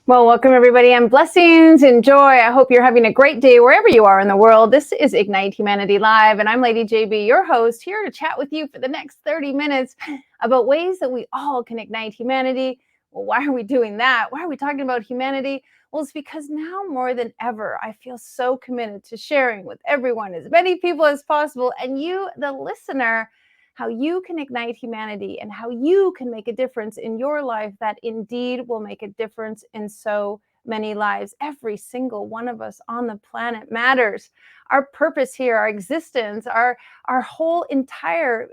Well, welcome everybody and blessings and joy. I hope you're having a great day wherever you are in the world. This is Ignite Humanity Live, and I'm Lady JB, your host, here to chat with you for the next 30 minutes about ways that we all can ignite humanity. Well, why are we doing that? Why are we talking about humanity? Well, it's because now more than ever, I feel so committed to sharing with everyone, as many people as possible, and you, the listener, how you can ignite humanity and how you can make a difference in your life that indeed will make a difference in so many lives. Every single one of us on the planet matters. Our purpose here, our existence, our whole entire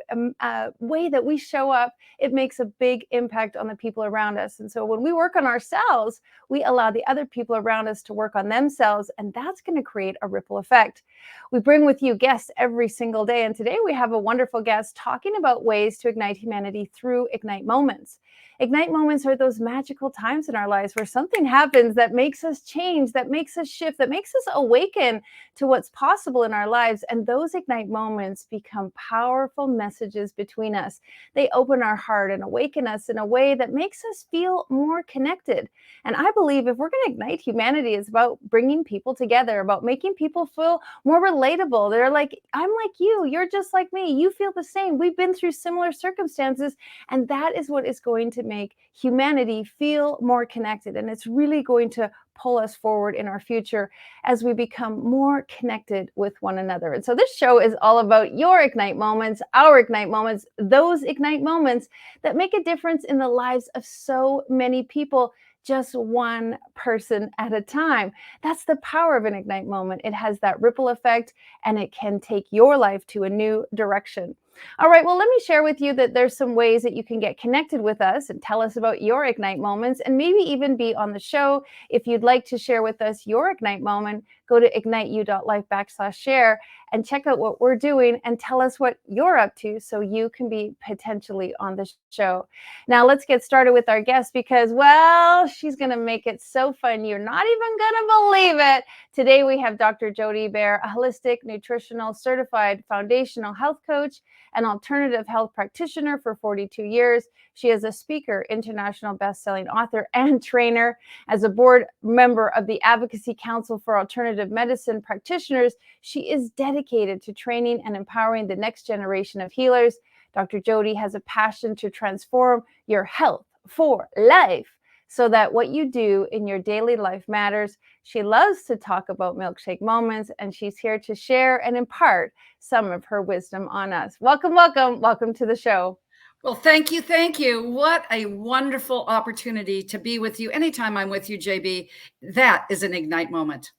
way that we show up, it makes a big impact on the people around us. And so when we work on ourselves, we allow the other people around us to work on themselves, and that's going to create a ripple effect. We bring with you guests every single day, and today we have a wonderful guest talking about ways to ignite humanity through Ignite Moments. Ignite Moments are those magical times in our lives where something happens that makes us change, that makes us shift, that makes us awaken to what's possible in our lives. And those Ignite Moments become powerful messages between us. They open our heart and awaken us in a way that makes us feel more connected. And I believe if we're going to ignite humanity, it's about bringing people together, about making people feel more relatable. They're like, I'm like you, you're just like me, you feel the same. We've been through similar circumstances, and that is what is going to make humanity feel more connected. And it's really going to pull us forward in our future as we become more connected with one another. And so this show is all about your Ignite Moments, our Ignite Moments, those Ignite Moments that make a difference in the lives of so many people, just one person at a time. That's the power of an Ignite Moment. It has that ripple effect, and it can take your life to a new direction. All right, well, let me share with you that there's some ways that you can get connected with us and tell us about your Ignite Moments, and maybe even be on the show. If you'd like to share with us your Ignite Moment, go to igniteyou.life/share and check out what we're doing and tell us what you're up to so you can be potentially on the show. Now, let's get started with our guest because, well, she's going to make it so fun. You're not even going to believe it. Today, we have Dr. Dee Baer, a holistic, nutritional, certified foundational health coach and alternative health practitioner for 42 years. She is a speaker, international best-selling author, and trainer. As a board member of the Advocacy Council for Alternative Medicine Practitioners, she is dedicated to training and empowering the next generation of healers. Dr. Dee has a passion to transform your health for life so that what you do in your daily life matters. She loves to talk about milkshake moments, and she's here to share and impart some of her wisdom on us. Welcome, welcome, welcome to the show. Well, thank you. Thank you. What a wonderful opportunity to be with you. Anytime I'm with you, JB, that is an Ignite moment.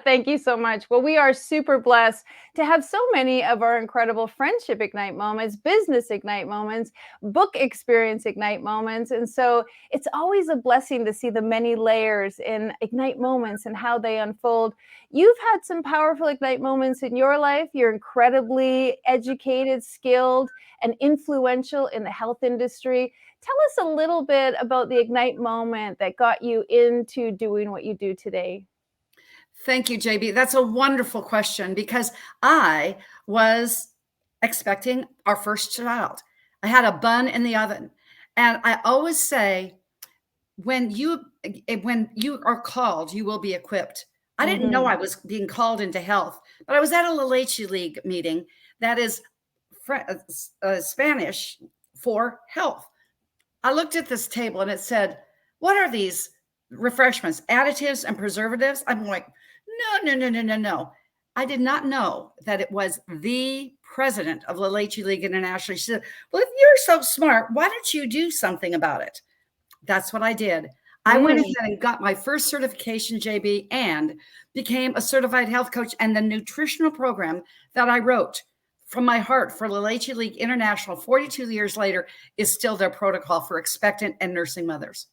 Thank you so much. Well, we are super blessed to have so many of our incredible friendship Ignite moments, business Ignite moments, book experience Ignite moments. And so it's always a blessing to see the many layers in Ignite moments and how they unfold. You've had some powerful Ignite moments in your life. You're incredibly educated, skilled, and influential in the health industry. Tell us a little bit about the Ignite moment that got you into doing what you do today. Thank you, JB. That's a wonderful question because I was expecting our first child. I had a bun in the oven. And I always say, when you are called, you will be equipped. I didn't know I was being called into health, but I was at a La Leche League meeting that is Spanish for health. I looked at this table and it said, what are these refreshments, additives and preservatives? I'm like, no. I did not know that it was the president of La Leche League International. She said, well, if you're so smart, why don't you do something about it? That's what I did. I went ahead and got my first certification, JB, and became a certified health coach. And the nutritional program that I wrote from my heart for La Leche League International 42 years later is still their protocol for expectant and nursing mothers.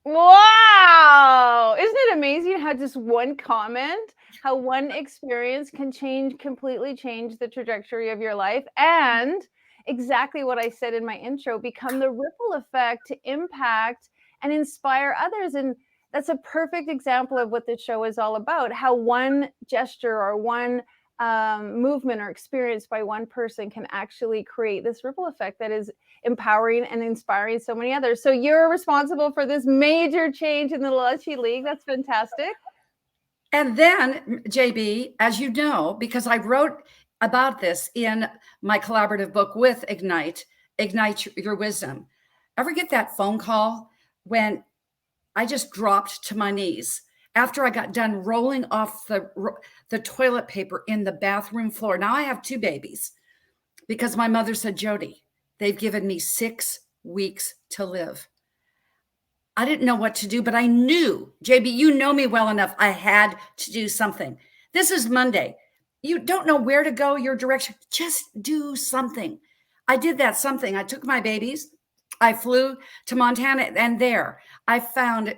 Wow. Isn't it amazing how just one comment, how one experience can completely change the trajectory of your life, and exactly what I said in my intro, become the ripple effect to impact and inspire others. And that's a perfect example of what the show is all about, how one gesture or one movement or experience by one person can actually create this ripple effect that is empowering and inspiring so many others. So you're responsible for this major change in the Lucky League. That's fantastic. And then, JB, as you know, because I wrote about this in my collaborative book with Ignite Your Wisdom. Ever get that phone call when I just dropped to my knees after I got done rolling off the toilet paper in the bathroom floor? Now I have 2 babies because my mother said, Jody, they've given me 6 weeks to live. I didn't know what to do, but I knew, JB, you know me well enough. I had to do something. This is Monday. You don't know where to go, your direction. Just do something. I did that something. I took my babies. I flew to Montana, and there I found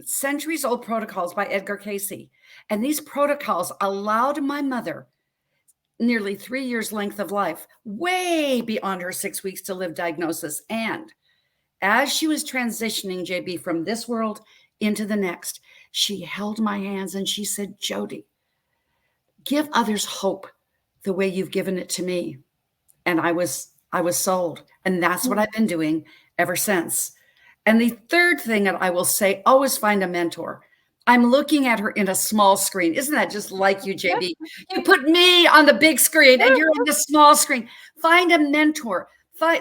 centuries old protocols by Edgar Cayce. And these protocols allowed my mother nearly 3 years length of life, way beyond her 6 weeks to live diagnosis. And as she was transitioning, JB, from this world into the next, she held my hands and she said, Jody, give others hope the way you've given it to me. And I was sold. And that's what I've been doing ever since. And the third thing that I will say, always find a mentor. I'm looking at her in a small screen. Isn't that just like you, JB? You put me on the big screen and you're on the small screen. Find a mentor.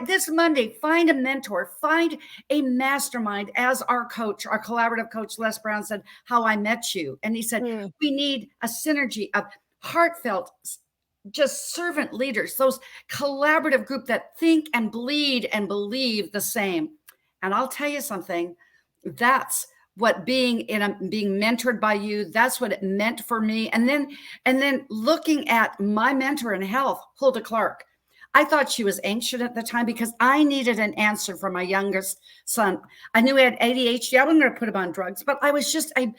This Monday, find a mentor, find a mastermind. As our coach, our collaborative coach, Les Brown, said, how I met you. And he said, we need a synergy of heartfelt, just servant leaders, those collaborative group that think and bleed and believe the same. And I'll tell you something, that's what being mentored by you, that's what it meant for me. And then looking at my mentor in health, Hulda Clark. I thought she was anxious at the time because I needed an answer from my youngest son. I knew he had ADHD. I wasn't going to put him on drugs, but I was just a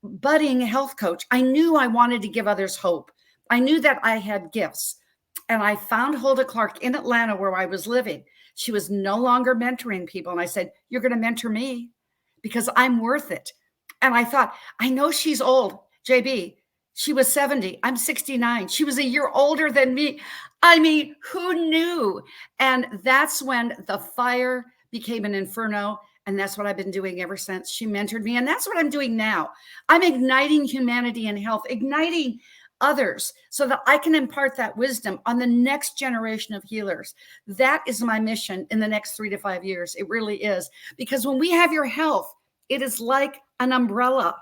budding health coach. I knew I wanted to give others hope. I knew that I had gifts. And I found Hulda Clark in Atlanta where I was living. She was no longer mentoring people. And I said, you're going to mentor me because I'm worth it. And I thought, I know she's old, JB. She was 70. I'm 69. She was a year older than me. I mean, who knew? And that's when the fire became an inferno. And that's what I've been doing ever since she mentored me. And that's what I'm doing now. I'm igniting humanity and health, igniting others so that I can impart that wisdom on the next generation of healers. That is my mission in the next 3 to 5 years. It really is. Because when we have your health, it is like an umbrella.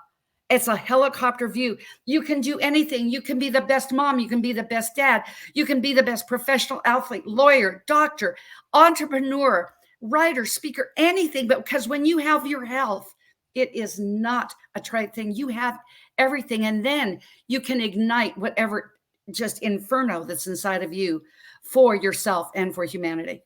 It's a helicopter view. You can do anything. You can be the best mom. You can be the best dad. You can be the best professional athlete, lawyer, doctor, entrepreneur, writer, speaker, anything. But because when you have your health, it is not a trite thing. You have everything. And then you can ignite whatever just inferno that's inside of you for yourself and for humanity.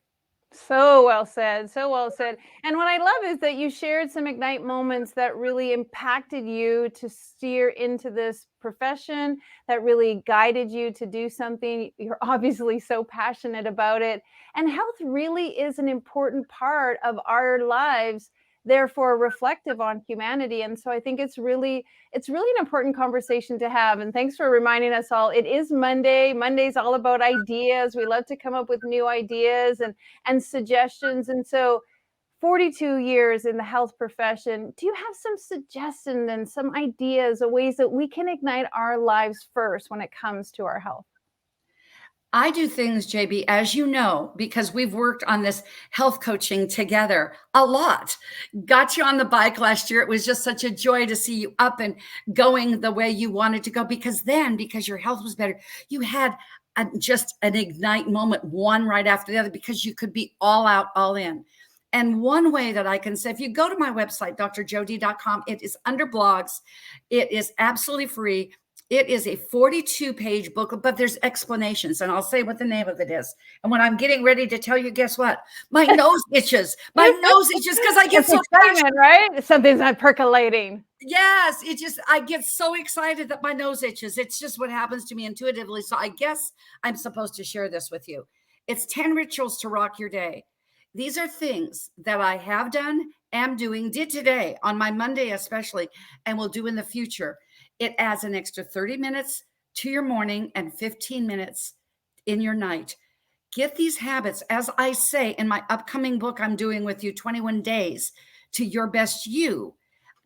So well said. So well said. And what I love is that you shared some Ignite moments that really impacted you to steer into this profession, that really guided you to do something. You're obviously so passionate about it. And health really is an important part of our lives, therefore reflective on humanity. And so I think it's really an important conversation to have. And thanks for reminding us all. It is Monday. Monday's all about ideas. We love to come up with new ideas and suggestions. And so 42 years in the health profession, do you have some suggestions and some ideas of ways that we can ignite our lives first when it comes to our health? I do things, JB, as you know, because we've worked on this health coaching together a lot. Got you on the bike last year. It was just such a joy to see you up and going the way you wanted to go, because your health was better, you had just an ignite moment, one right after the other, because you could be all out, all in. And one way that I can say, if you go to my website, drjodie.com, it is under blogs. It is absolutely free. It is a 42-page booklet, but there's explanations, and I'll say what the name of it is. And when I'm getting ready to tell you, guess what? My nose itches. My nose itches because I get so excited, right? Something's not percolating. Yes, I get so excited that my nose itches. It's just what happens to me intuitively. So I guess I'm supposed to share this with you. It's 10 rituals to rock your day. These are things that I have done, am doing, did today on my Monday especially, and will do in the future. It adds an extra 30 minutes to your morning and 15 minutes in your night. Get these habits, as I say in my upcoming book I'm doing with you, 21 Days to Your Best You.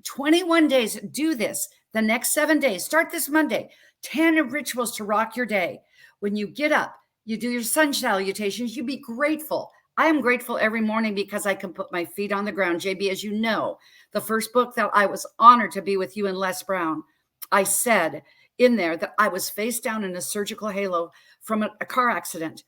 21 days, do this. The next 7 days, start this Monday. 10 rituals to rock your day. When you get up, you do your sun salutations, you be grateful. I am grateful every morning because I can put my feet on the ground. JB, as you know, the first book that I was honored to be with you and Les Brown, I said in there that I was face down in a surgical halo from a car accident.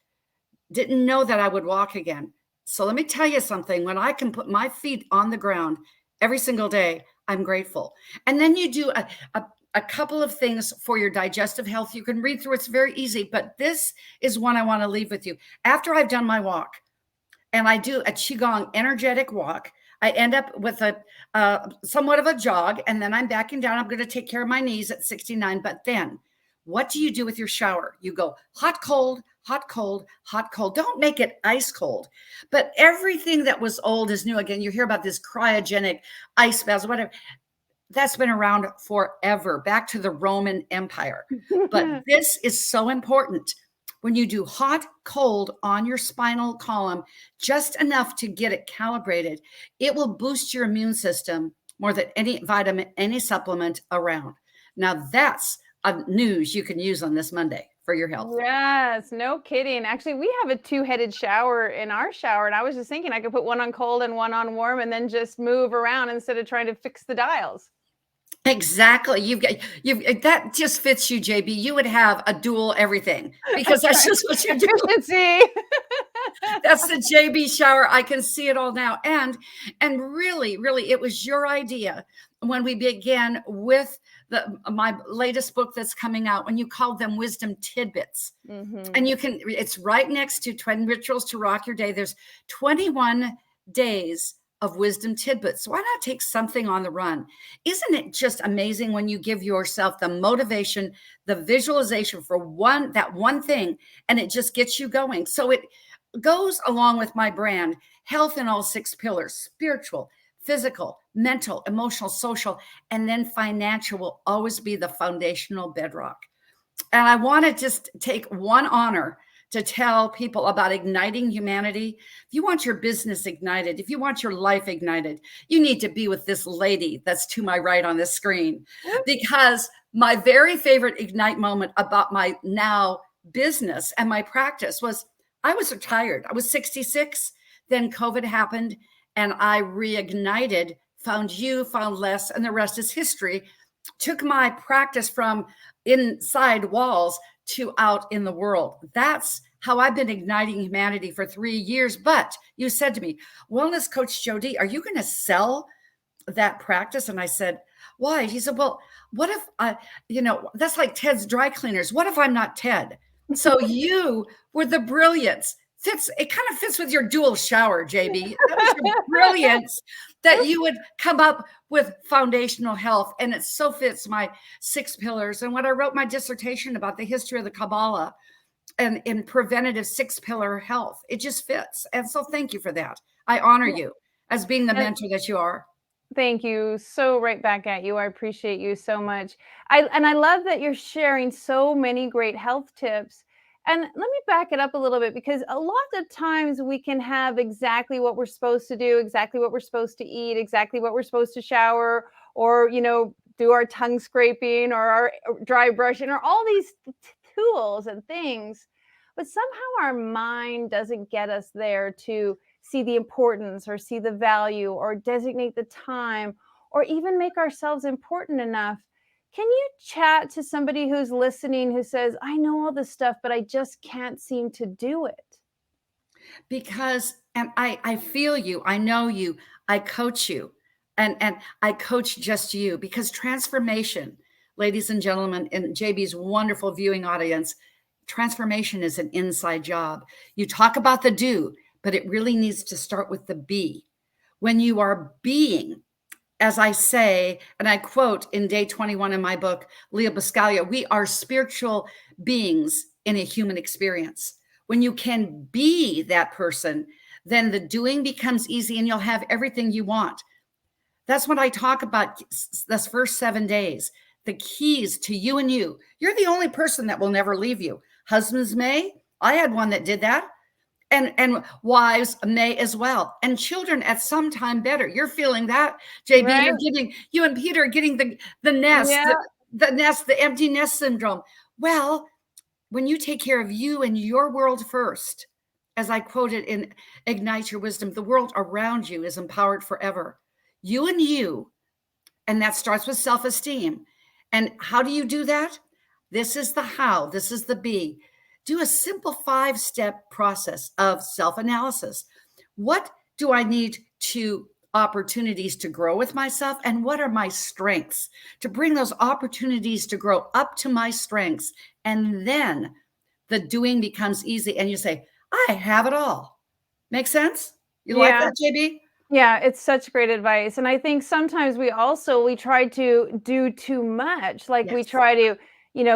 Didn't know that I would walk again. So let me tell you something. When I can put my feet on the ground every single day, I'm grateful. And then you do a couple of things for your digestive health. You can read through. It's very easy, but this is one I want to leave with you. After I've done my walk and I do a Qigong energetic walk, I end up with a somewhat of a jog, and then I'm backing down. I'm going to take care of my knees at 69. But then what do you do with your shower? You go hot, cold, hot, cold, hot, cold. Don't make it ice cold. But everything that was old is new again. You hear about this cryogenic ice baths, whatever. That's been around forever, back to the Roman Empire. But this is so important. When you do hot, cold on your spinal column, just enough to get it calibrated, it will boost your immune system more than any vitamin, any supplement around. Now that's news you can use on this Monday for your health. Yes, no kidding. Actually, we have a two-headed shower in our shower, and I was just thinking I could put one on cold and one on warm and then just move around instead of trying to fix the dials. Exactly. You've that just fits you, JB. You would have a dual everything because that's just what you do. Efficiency. That's the JB shower. I can see it all now. And really, it was your idea when we began with my latest book that's coming out, when you called them wisdom tidbits. And it's right next to 20 rituals to rock your day. There's 21 days of wisdom tidbits. Why not take something on the run? Isn't it just amazing when you give yourself the motivation, the visualization for that one thing, and it just gets you going? So it goes along with my brand, health in all 6 pillars: spiritual, physical, mental, emotional, social, and then financial will always be the foundational bedrock. And I want to just take one honor to tell people about igniting humanity. If you want your business ignited, if you want your life ignited, you need to be with this lady that's to my right on this screen. Because my very favorite ignite moment about my now business and my practice was I was retired. I was 66. Then COVID happened and I reignited, found you, found Les, and the rest is history. Took my practice from inside walls to out in the world. That's how I've been igniting humanity for 3 years. But you said to me, wellness coach Jody, are you going to sell that practice? And I said, why? He said, well, what if that's like Ted's dry cleaners. What if I'm not Ted? So you were the brilliance. It kind of fits with your dual shower, JB. That was your brilliance that you would come up with foundational health. And it so fits my 6 pillars. And when I wrote my dissertation about the history of the Kabbalah and in preventative 6-pillar health, it just fits. And so thank you for that. I honor you as being the mentor that you are. Thank you. So right back at you. I appreciate you so much. I love that you're sharing so many great health tips. And let me back it up a little bit, because a lot of times we can have exactly what we're supposed to do, exactly what we're supposed to eat, exactly what we're supposed to shower, or, do our tongue scraping or our dry brushing or all these tools and things. But somehow our mind doesn't get us there to see the importance or see the value or designate the time or even make ourselves important enough. Can you chat to somebody who's listening who says, I know all this stuff, but I just can't seem to do it? Because, and I feel you, I know you, I coach you, and I coach just you, because transformation, ladies and gentlemen, in JB's wonderful viewing audience, transformation is an inside job. You talk about the do, but it really needs to start with the be. When you are being, as I say, and I quote in day 21 in my book, Leo Buscaglia, we are spiritual beings in a human experience. When you can be that person, then the doing becomes easy and you'll have everything you want. That's what I talk about this first 7 days. the keys to you and you. You're the only person that will never leave you. Husbands may. I had one that did that. And wives may as well. And children at some time better. You're feeling that, JB. Right. You and Peter are getting the nest, Yeah. the empty nest syndrome. Well, when you take care of you and your world first, as I quoted in Ignite Your Wisdom, the world around you is empowered forever. You and you, and that starts with self-esteem. And how do you do that? This is the how, this is the B. Do a simple 5-step process of self-analysis. What do I need to opportunities to grow with myself? And what are my strengths? To bring those opportunities to grow up to my strengths. And then the doing becomes easy. And you say, I have it all. Make sense? You like that, JB? Yeah, it's such great advice. And I think sometimes we try to do too much. Like we Yes. try to,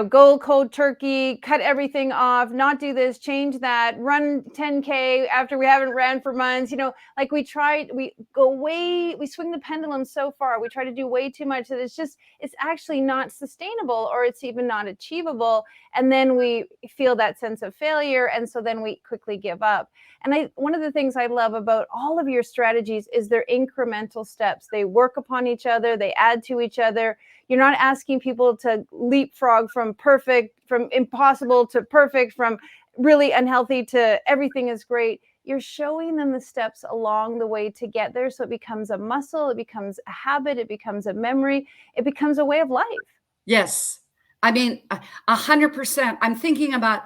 go cold turkey, cut everything off, not do this, change that, run 10K after we haven't ran for months. Like we swing the pendulum so far. We try to do way too much that it's actually not sustainable, or it's even not achievable. And then we feel that sense of failure. And so then we quickly give up. And one of the things I love about all of your strategies is their incremental steps. They work upon each other, they add to each other. You're not asking people to leapfrog from impossible to perfect, from really unhealthy to everything is great. You're showing them the steps along the way to get there. So it becomes a muscle, it becomes a habit, it becomes a memory, it becomes a way of life. Yes. I mean, 100%. I'm thinking about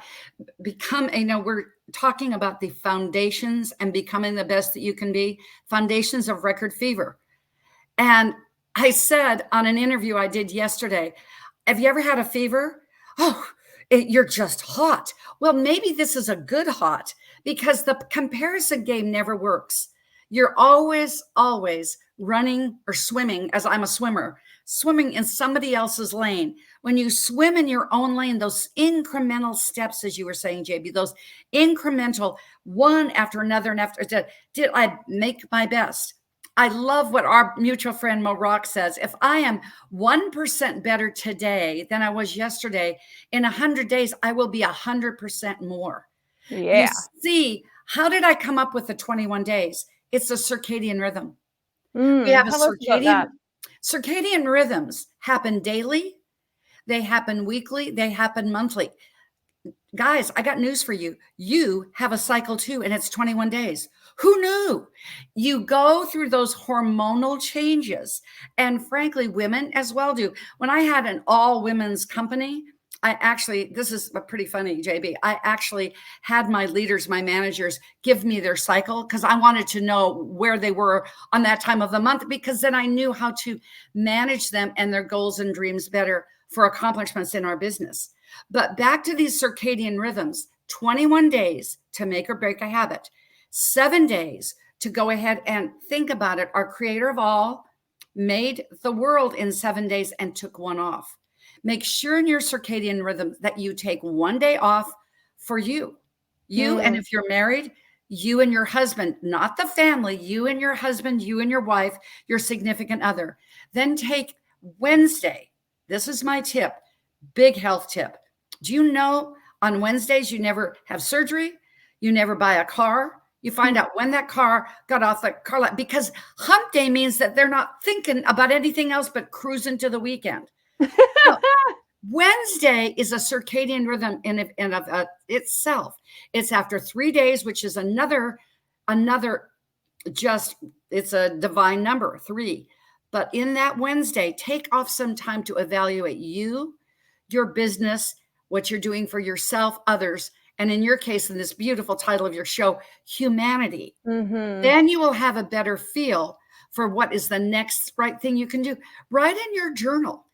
we're talking about the foundations and becoming the best that you can be, foundations of record fever. And I said on an interview I did yesterday, have you ever had a fever? Oh, you're just hot. Well, maybe this is a good hot, because the comparison game never works. You're always running or swimming, as I'm a swimmer, swimming in somebody else's lane. When you swim in your own lane, those incremental steps, as you were saying, JB, those incremental, one after another and after, did I make my best? I love what our mutual friend Mo Rock says. If I am 1% better today than I was yesterday, in 100 days, I will be 100% more. Yeah. You see, how did I come up with the 21 days? It's a circadian rhythm. We have circadian rhythms happen daily. They happen weekly. They happen monthly. Guys, I got news for you. You have a cycle too, and it's 21 days. Who knew? You go through those hormonal changes. And frankly, women as well do. When I had an all women's company, this is pretty funny, JB. I actually had my leaders, my managers, give me their cycle, because I wanted to know where they were on that time of the month, because then I knew how to manage them and their goals and dreams better for accomplishments in our business. But back to these circadian rhythms, 21 days to make or break a habit, 7 days to go ahead and think about it. Our creator of all made the world in 7 days and took one off. Make sure in your circadian rhythm that you take 1 day off for you. And if you're married, you and your husband, not the family, you and your husband, you and your wife, your significant other. Then take Wednesday. This is my tip, big health tip. Do you know on Wednesdays, you never have surgery, you never buy a car, you find out when that car got off the car lot, because hump day means that they're not thinking about anything else but cruising to the weekend. So, Wednesday is a circadian rhythm in of itself. It's after 3 days, which is another, it's a divine number, 3. But in that Wednesday, take off some time to evaluate you, your business, what you're doing for yourself, others, and in your case, in this beautiful title of your show, humanity. Then you will have a better feel for what is the next right thing you can do. Write in your journal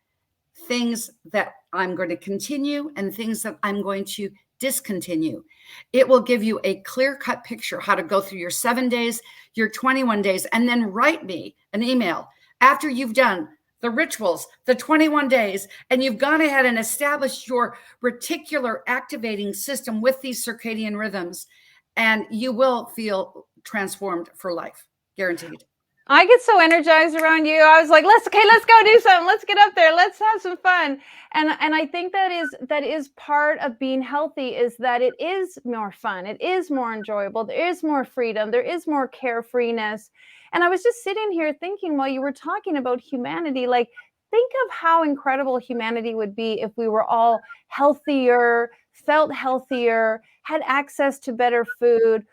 things that I'm going to continue and things that I'm going to discontinue. It will give you a clear-cut picture how to go through your 7 days, your 21 days, and then write me an email after you've done the rituals, the 21 days, and you've gone ahead and established your reticular activating system with these circadian rhythms, and you will feel transformed for life, guaranteed. I get so energized around you. I was like, let's go do something. Let's get up there. Let's have some fun. And I think that is part of being healthy, is that it is more fun. It is more enjoyable. There is more freedom. There is more carefreeness. And I was just sitting here thinking while you were talking about humanity, like, think of how incredible humanity would be if we were all healthier, felt healthier, had access to better food,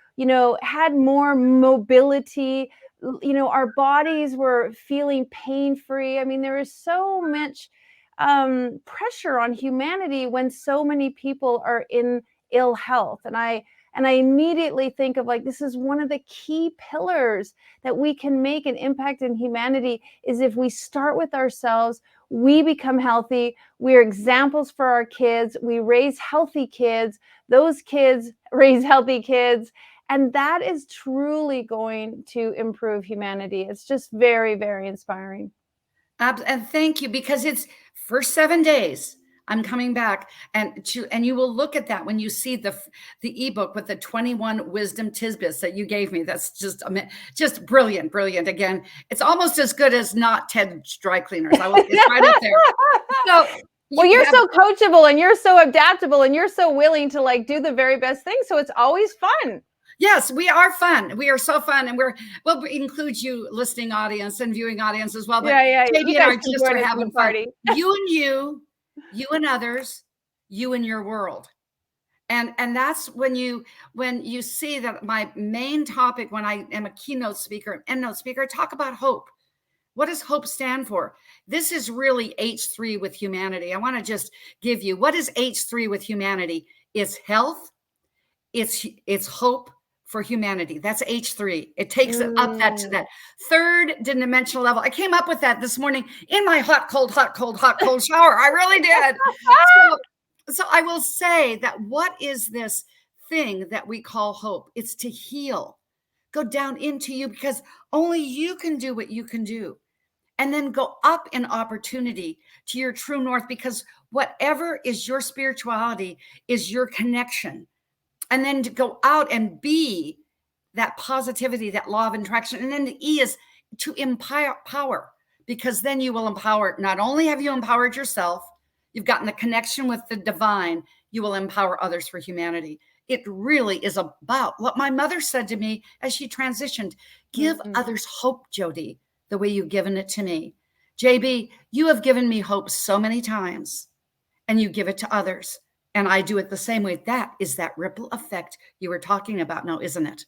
had more mobility, our bodies were feeling pain free. I mean, there is so much pressure on humanity when so many people are in ill health. And I immediately think of, like, this is one of the key pillars that we can make an impact in humanity, is if we start with ourselves, we become healthy, we're examples for our kids, we raise healthy kids, those kids raise healthy kids, and that is truly going to improve humanity. It's just very, very inspiring. And thank you, because it's for 7 days. I'm coming back, and you will look at that when you see the ebook with the 21 wisdom tidbits that you gave me. That's just brilliant. Again, it's almost as good as not Ted's Dry Cleaners. It's right up there. So well, you're so coachable, and you're so adaptable, and you're so willing to, like, do the very best thing. So it's always fun. Yes, we are fun. We are so fun, and we'll include you, listening audience and viewing audience as well. But yeah. JB and I just are having fun. You and you and others, you and your world, and that's when you see that my main topic, when I am a keynote speaker, endnote speaker, I talk about hope. What does hope stand for? This is really H3 with humanity. I want to just give you, what is H3 with humanity? It's health. It's hope for humanity. That's H3. It takes it up to that third dimensional level. I came up with that this morning in my hot, cold shower. I really did. So I will say that, what is this thing that we call hope? It's to heal. Go down into you, because only you can do what you can do. And then go up in opportunity to your true north, because whatever is your spirituality is your connection. And then to go out and be that positivity, that law of attraction. And then the E is to empower, because then you will empower. Not only have you empowered yourself, you've gotten the connection with the divine, you will empower others for humanity. It really is about what my mother said to me as she transitioned. Give others hope, Jody, the way you've given it to me. JB, you have given me hope so many times, and you give it to others. And I do it the same way. That is that ripple effect you were talking about now, isn't it?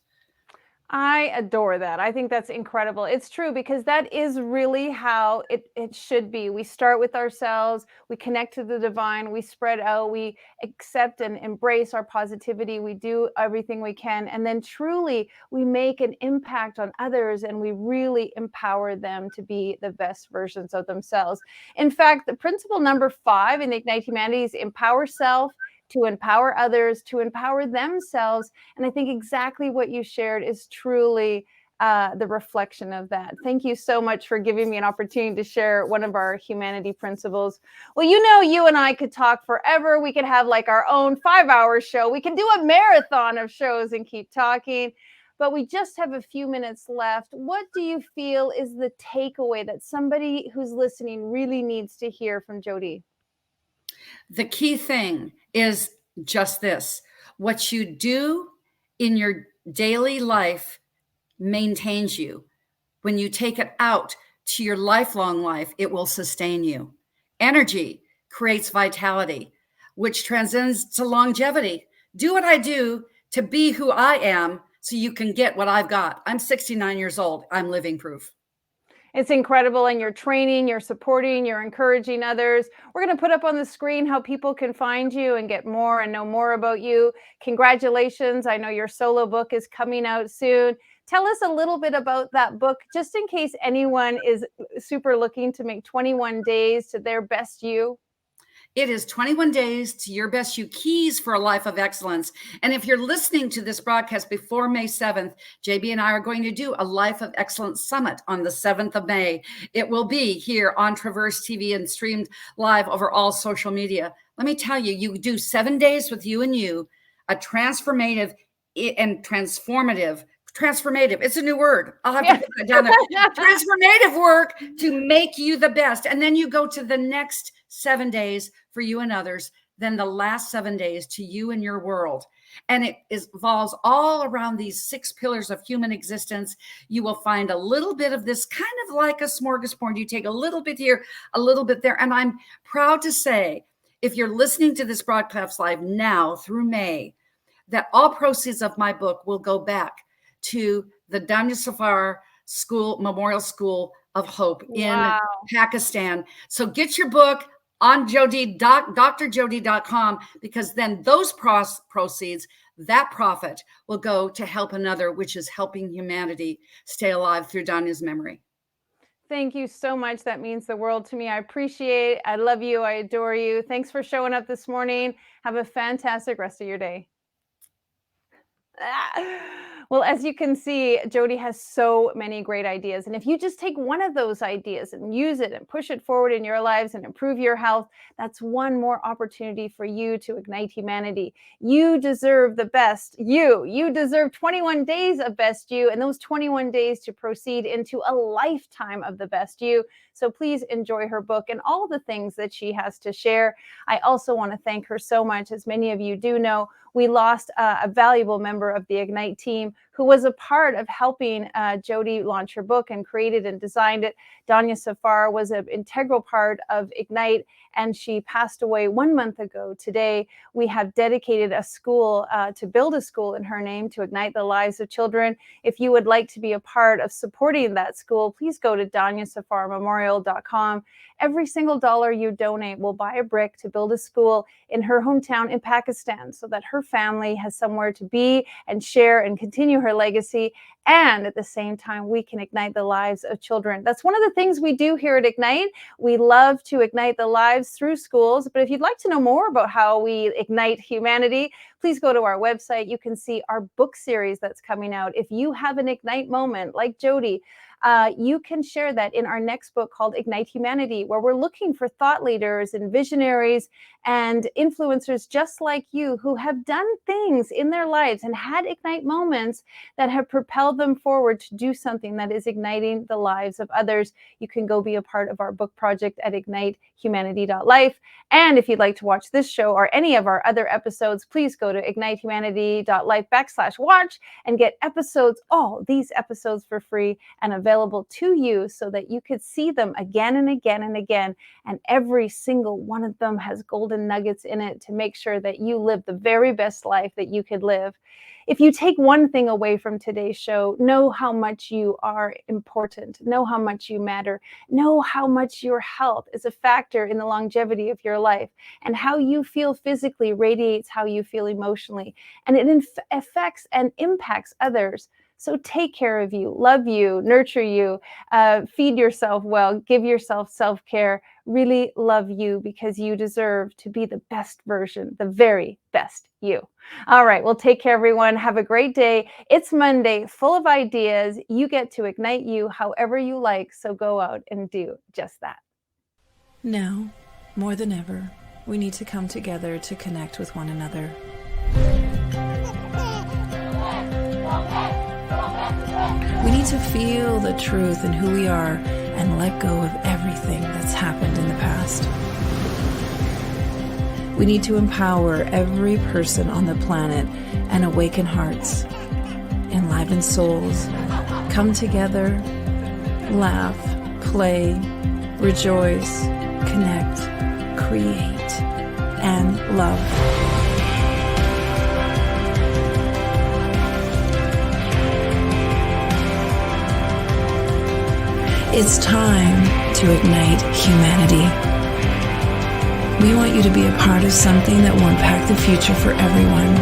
I adore that. I think that's incredible. It's true, because that is really how it should be. We start with ourselves, we connect to the divine, we spread out, we accept and embrace our positivity, we do everything we can, and then truly we make an impact on others, and we really empower them to be the best versions of themselves. In fact, the principle number 5 in Ignite Humanity is empower self, to empower others, to empower themselves. And I think exactly what you shared is truly the reflection of that. Thank you so much for giving me an opportunity to share one of our humanity principles. Well, you and I could talk forever. We could have like our own 5-hour show. We can do a marathon of shows and keep talking. But we just have a few minutes left. What do you feel is the takeaway that somebody who's listening really needs to hear from Jody? The key thing is just this: what you do in your daily life maintains you. When you take it out to your lifelong life, it will sustain you. Energy creates vitality, which transcends to longevity. Do what I do to be who I am, so you can get what I've got. I'm 69 years old. I'm living proof. It's incredible. And you're training, you're supporting, you're encouraging others. We're going to put up on the screen how people can find you and get more and know more about you. Congratulations. I know your solo book is coming out soon. Tell us a little bit about that book, just in case anyone is super looking to make 21 days to their best you. It is 21 days to your best you, keys for a life of excellence. And if you're listening to this broadcast before May 7th, JB and I are going to do a Life of Excellence Summit on the 7th of May. It will be here on Traverse TV and streamed live over all social media. Let me tell you, you do 7 days with you and you, a transformative and transformative Transformative. It's a new word. I'll have to put that down there. Transformative work to make you the best. And then you go to the next 7 days for you and others, then the last 7 days to you and your world. And it evolves all around these 6 pillars of human existence. You will find a little bit of this, kind of like a smorgasbord. You take a little bit here, a little bit there. And I'm proud to say, if you're listening to this broadcast live now through May, that all proceeds of my book will go back to the Danya Safar School, Memorial School of Hope in Pakistan. So get your book on drjody.com, because then those proceeds, that profit, will go to help another, which is helping humanity stay alive through Danya's memory. Thank you so much. That means the world to me. I appreciate it. I love you. I adore you. Thanks for showing up this morning. Have a fantastic rest of your day. Well, as you can see, Jody has so many great ideas. And if you just take one of those ideas and use it and push it forward in your lives and improve your health, that's one more opportunity for you to ignite humanity. You deserve the best you. You deserve 21 days of best you, and those 21 days to proceed into a lifetime of the best you. So please enjoy her book and all the things that she has to share. I also want to thank her so much. As many of you do know, we lost a valuable member of the Ignite team who was a part of helping Jody launch her book and created and designed it. Danya Safar was an integral part of Ignite, and she passed away 1 month ago today. We have dedicated a school to build a school in her name to ignite the lives of children. If you would like to be a part of supporting that school, please go to danyasafarmemorial.com. Every single dollar you donate will buy a brick to build a school in her hometown in Pakistan, so that her family has somewhere to be and share and continue her legacy. And at the same time, we can ignite the lives of children. That's one of the things we do here at Ignite. We love to ignite the lives through schools. But if you'd like to know more about how we ignite humanity, please go to our website. You can see our book series that's coming out. If you have an Ignite moment like Jody, you can share that in our next book called Ignite Humanity, where we're looking for thought leaders and visionaries and influencers just like you who have done things in their lives and had Ignite moments that have propelled them forward to do something that is igniting the lives of others. You can go be a part of our book project at ignitehumanity.life. And if you'd like to watch this show or any of our other episodes, please go to ignitehumanity.life/watch and get all these episodes for free and available to you, so that you could see them again and again and again. And every single one of them has golden nuggets in it to make sure that you live the very best life that you could live. If you take one thing away from today's show, know how much you are important, know how much you matter, know how much your health is a factor in the longevity of your life, and how you feel physically radiates how you feel emotionally, and it affects and impacts others. So take care of you, love you, nurture you, feed yourself well, give yourself self-care, really love you, because you deserve to be the best version, the very best you. All right, well, take care, everyone. Have a great day. It's Monday, full of ideas. You get to ignite you however you like, so go out and do just that. Now, more than ever, we need to come together to connect with one another. We need to feel the truth in who we are and let go of everything that's happened in the past. We need to empower every person on the planet and awaken hearts, enliven souls, come together, laugh, play, rejoice, connect, create, and love. It's time to ignite humanity. We want you to be a part of something that will impact the future for everyone.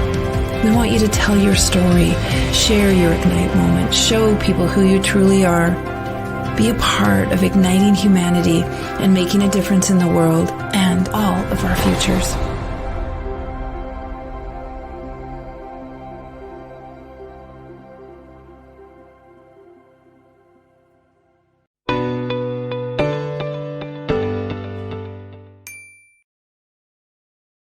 We want you to tell your story, share your Ignite moment, show people who you truly are. Be a part of igniting humanity and making a difference in the world and all of our futures.